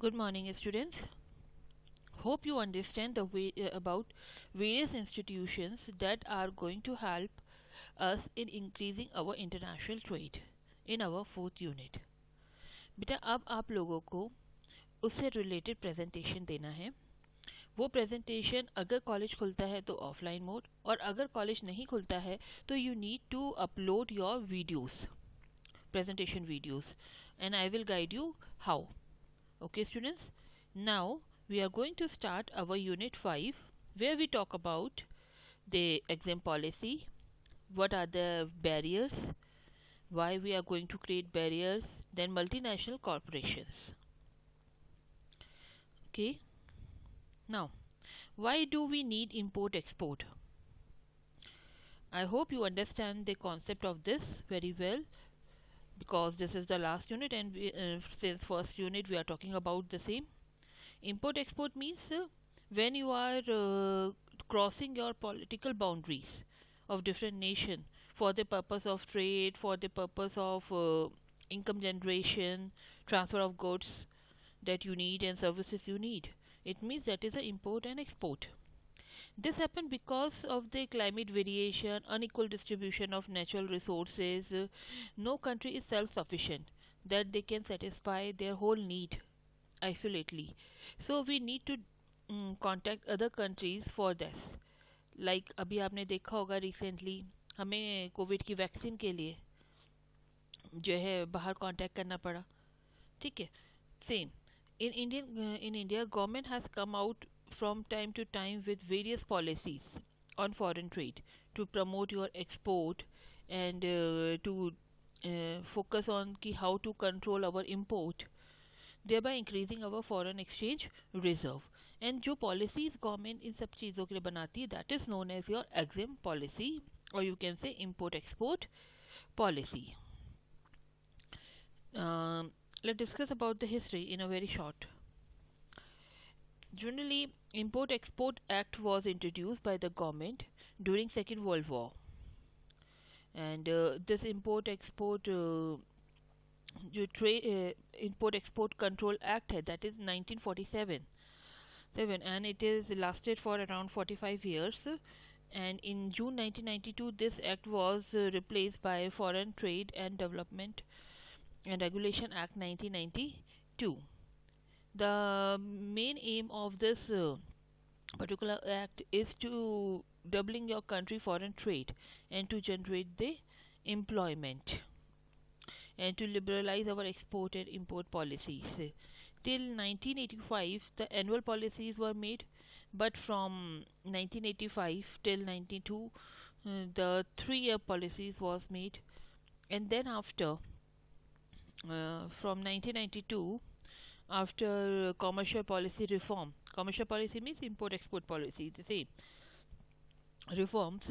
Good morning, students. Hope you understand the way about various institutions that are going to help us in increasing our international trade in our fourth unit. बेटा अब आप लोगों को उससे related presentation देना है. वो presentation अगर कॉलेज खुलता है तो ऑफलाइन मोड, और अगर कॉलेज नहीं खुलता है तो you need to upload your videos, presentation videos, and I will guide you how. Okay, students, now we are going to start our unit 5, where we talk about the exam policy, what are the barriers, why we are going to create barriers, then multinational corporations. Okay, now why do we need import export? I hope you understand the concept of this very well, because this is the last unit, and since first unit we are talking about the same. Import export means when you are crossing your political boundaries of different nation for the purpose of trade, for the purpose of income generation, transfer of goods that you need and services you need. It means that is a import and export. This happened because of the climate variation, unequal distribution of natural resources. No country is self-sufficient that they can satisfy their whole need isolately. So we need to contact other countries for this. Like अभी आपने देखा होगा recently हमें Covid की vaccine के लिए जो है बाहर कांटेक्ट करना पड़ा. ठीक है, same in India, government has come out from time to time with various policies on foreign trade to promote your export and to focus on how to control our import, thereby increasing our foreign exchange reserve. And जो policies government इन सब चीज़ों के लिए बनाती है, that is known as your EXIM policy, or you can say import export policy. Let's discuss about the history in a very short. Generally, Import Export Act was introduced by the government during Second World War, and this Import Export Import Export Control Act है, that is 1947, and it is lasted for around 45 years. And in June 1992, this act was replaced by Foreign Trade and Development and Regulation Act 1992. The main aim of this particular act is to doubling your country foreign trade and to generate the employment and to liberalize our export and import policies. Till 1985, the annual policies were made, but from 1985 till 92, the 3-year policies was made, and then after from 1992, after commercial policy reform, commercial policy means import export policy, the same reforms,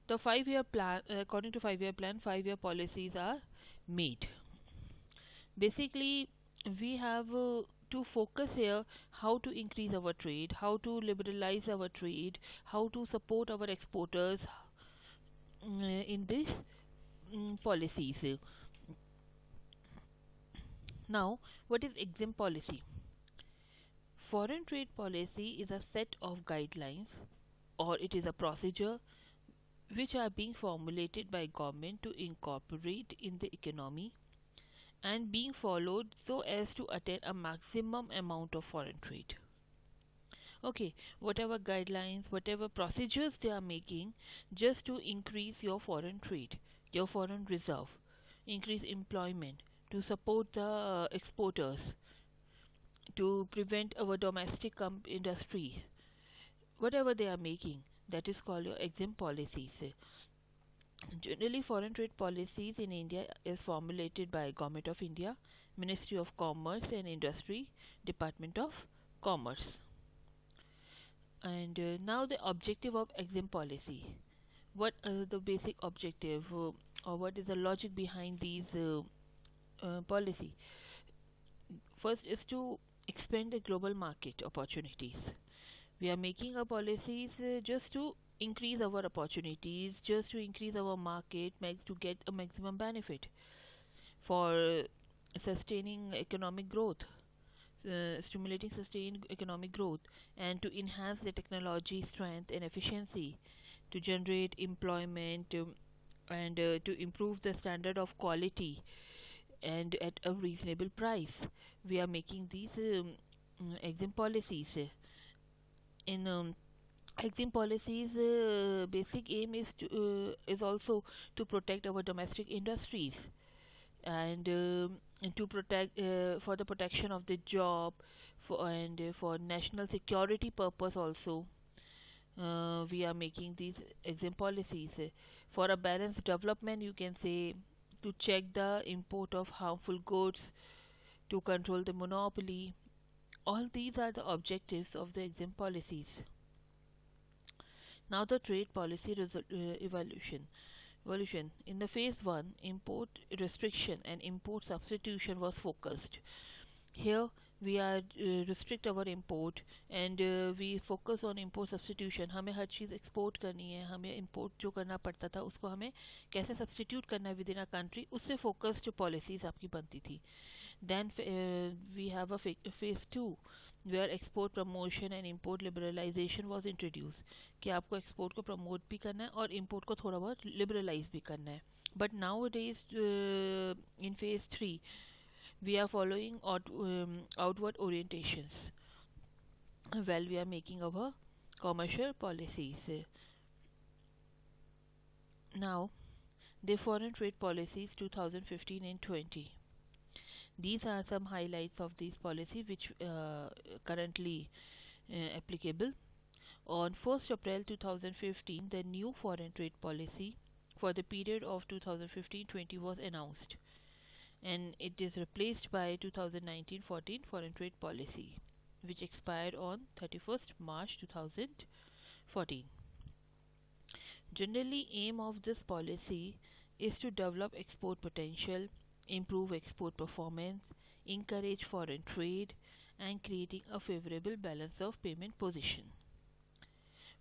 the 5-year plan, according to 5-year plan, 5-year policies are made. Basically, we have to focus here how to increase our trade, how to liberalize our trade, how to support our exporters in these policies. Now, what is EXIM policy? Foreign trade policy is a set of guidelines, or it is a procedure which are being formulated by government to incorporate in the economy and being followed so as to attain a maximum amount of foreign trade. Okay, whatever guidelines, whatever procedures they are making just to increase your foreign trade, your foreign reserve, increase employment, to support the exporters, to prevent our domestic industry, whatever they are making, that is called your EXIM policies. Generally, foreign trade policies in India is formulated by Government of India, Ministry of Commerce and Industry, Department of Commerce. And now the objective of EXIM policy. What are the basic objective, or what is the logic behind these policy? First is to expand the global market opportunities. We are making our policies just to increase our opportunities, just to increase our market, to get a maximum benefit for sustaining economic growth, stimulating sustained economic growth, and to enhance the technology strength and efficiency, to generate employment, and to improve the standard of quality and at a reasonable price. We are making these exim policies. In exim policies, basic aim is also to protect our domestic industries, and to protect for the protection of the job, for national security purpose also. We are making these exam policies for a balanced development, you can say, to check the import of harmful goods, to control the monopoly. All these are the objectives of the exam policies. Now the trade policy evolution. In the phase 1, import restriction and import substitution was focused. Here we are restrict our import, and we focus on import substitution. हमें हर चीज़ export करनी है, हमें import जो करना पड़ता था उसको हमें कैसे सब्सटीट्यूट करना है विद इन अ कंट्री, उससे फोकस्ड पॉलिसीज आपकी बनती थी. Then we have a phase 2 where export promotion and import liberalization was introduced, कि आपको export को promote भी करना है और import को थोड़ा बहुत liberalize भी करना है. But nowadays in phase 3 we are following outward orientations. Well, we are making our commercial policies. Now the foreign trade policies 2015 and 20. These are some highlights of these policy which currently applicable. On 1st April 2015, the new foreign trade policy for the period of 2015-20 was announced, and it is replaced by 2019-14 foreign trade policy, which expired on 31st March 2014. Generally, aim of this policy is to develop export potential, improve export performance, encourage foreign trade, and creating a favorable balance of payment position.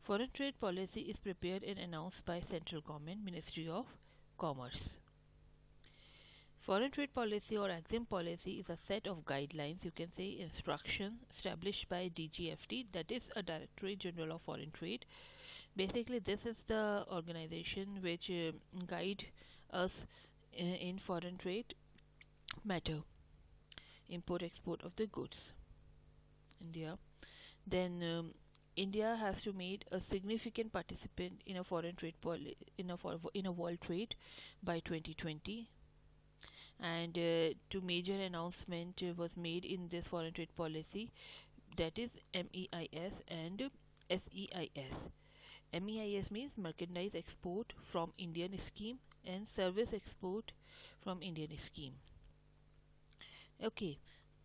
Foreign trade policy is prepared and announced by Central Government Ministry of Commerce. Foreign trade policy or exim policy is a set of guidelines, you can say instruction, established by DGFT, that is a Directorate General of Foreign Trade. Basically, this is the organization which guide us in foreign trade matter, import export of the goods. India. Then India has to make a significant participant in a foreign trade in a world trade by 2020, and two major announcement was made in this foreign trade policy, that is MEIS and SEIS. MEIS means merchandise export from Indian scheme and service export from Indian scheme. Okay,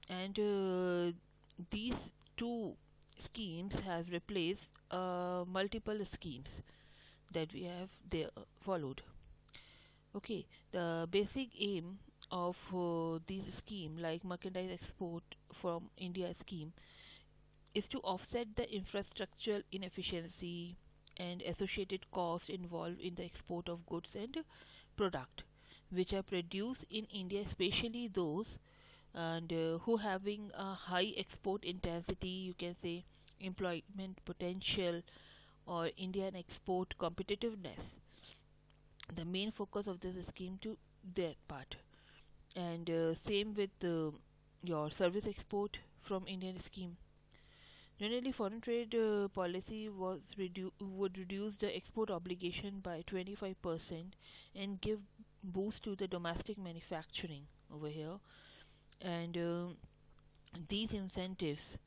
and these two schemes have replaced multiple schemes that we have there followed. Okay, the basic aim of this scheme, like merchandise export from India scheme, is to offset the infrastructural inefficiency and associated costs involved in the export of goods and product which are produced in India, especially those and who having a high export intensity, you can say employment potential or Indian export competitiveness. The main focus of this scheme to that part, and same with your service export from Indian scheme. Generally, foreign trade policy would reduce the export obligation by 25% and give boost to the domestic manufacturing over here. And these incentives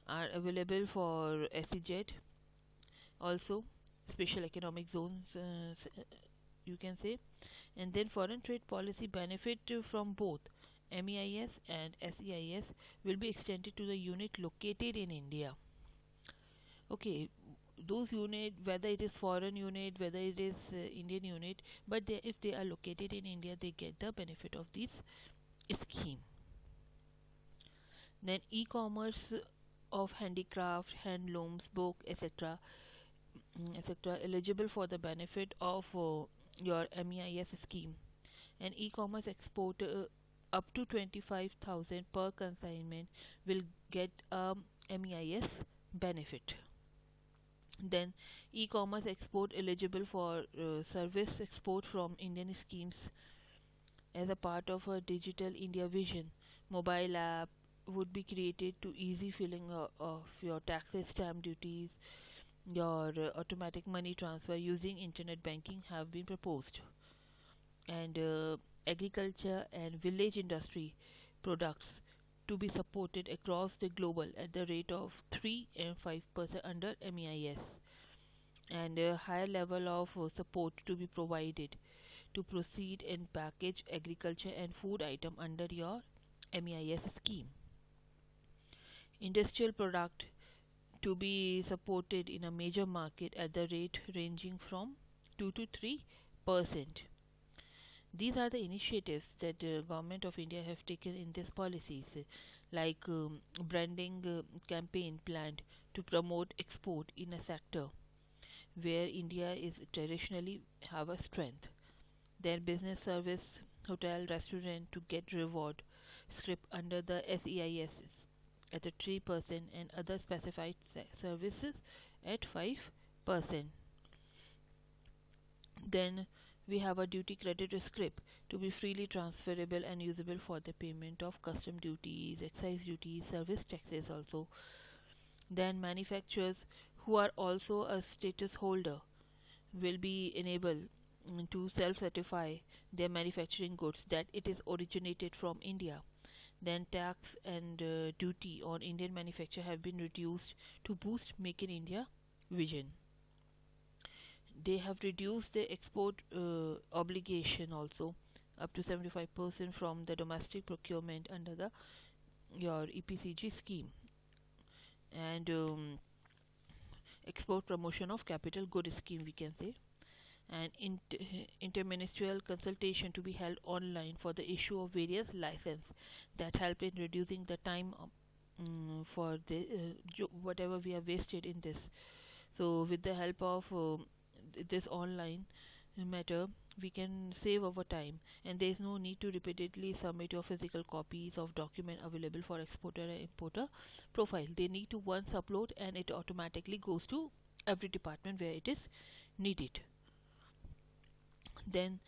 are available for SEZ, also special economic zones, you can say. And then foreign trade policy benefit from both MEIS and SEIS will be extended to the unit located in India. Okay, those unit, whether it is foreign unit, whether it is Indian unit, but if they are located in India, they get the benefit of this scheme. Then e-commerce of handicraft, handlooms, book, etc., eligible for the benefit of your MEIS scheme. And e-commerce export up to 25,000 per consignment will get a MEIS benefit. Then e-commerce export eligible for service export from Indian schemes as a part of a digital India vision. Mobile app would be created to easy filling of your taxes, stamp duties, your automatic money transfer using internet banking have been proposed. And agriculture and village industry products to be supported across the global at the rate of 3 and 5% under MEIS, and a higher level of support to be provided to proceed and package agriculture and food item under your MEIS scheme. Industrial product to be supported in a major market at the rate ranging from 2 to 3%. These are the initiatives that the government of India have taken in these policies, like branding campaign planned to promote export in a sector where India is traditionally have a strength. Their business service, hotel, restaurant to get reward script under the SEIS at a 3% and other specified services at 5%. Then we have a duty credit script to be freely transferable and usable for the payment of custom duties, excise duties, service taxes also. Then manufacturers who are also a status holder will be enabled to self-certify their manufacturing goods that it is originated from India. Then tax and duty on Indian manufacture have been reduced to boost Make in India vision. They have reduced the export obligation also up to 75% from the domestic procurement under the your EPCG scheme, and export promotion of capital good scheme we can say, and interministerial consultation to be held online for the issue of various license that help in reducing the time for the whatever we have wasted in this. So with the help of this online matter we can save our time, and there is no need to repeatedly submit your physical copies of document available for exporter and importer profile. They need to once upload and it automatically goes to every department where it is needed. Then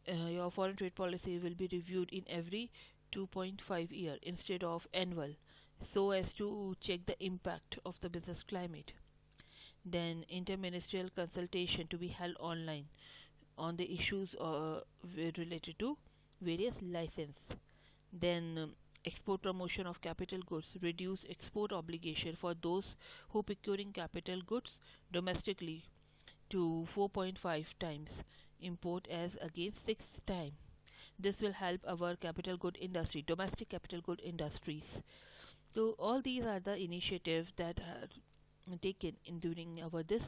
your foreign trade policy will be reviewed in every 2.5 year instead of annual, so as to check the impact of the business climate. Then interministerial consultation to be held online on the issues related to various license. Then export promotion of capital goods, reduce export obligation for those who procuring capital goods domestically to 4.5 times import as against 6 times. This will help our capital good industry, domestic capital good industries. So all these are the initiatives that are taken in during our this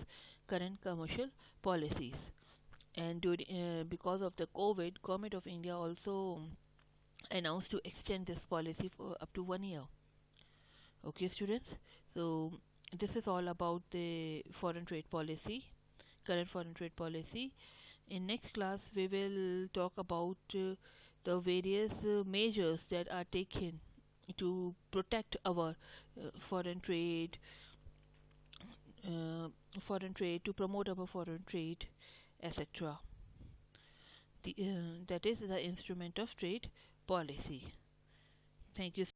current commercial policies. And because of the COVID, Government of India also announced to extend this policy for up to 1 year. Okay, students. So this is all about the foreign trade policy, current foreign trade policy. In next class, we will talk about the various measures that are taken to protect our foreign trade, to promote our foreign trade, etc. That is the instrument of trade policy. Thank you.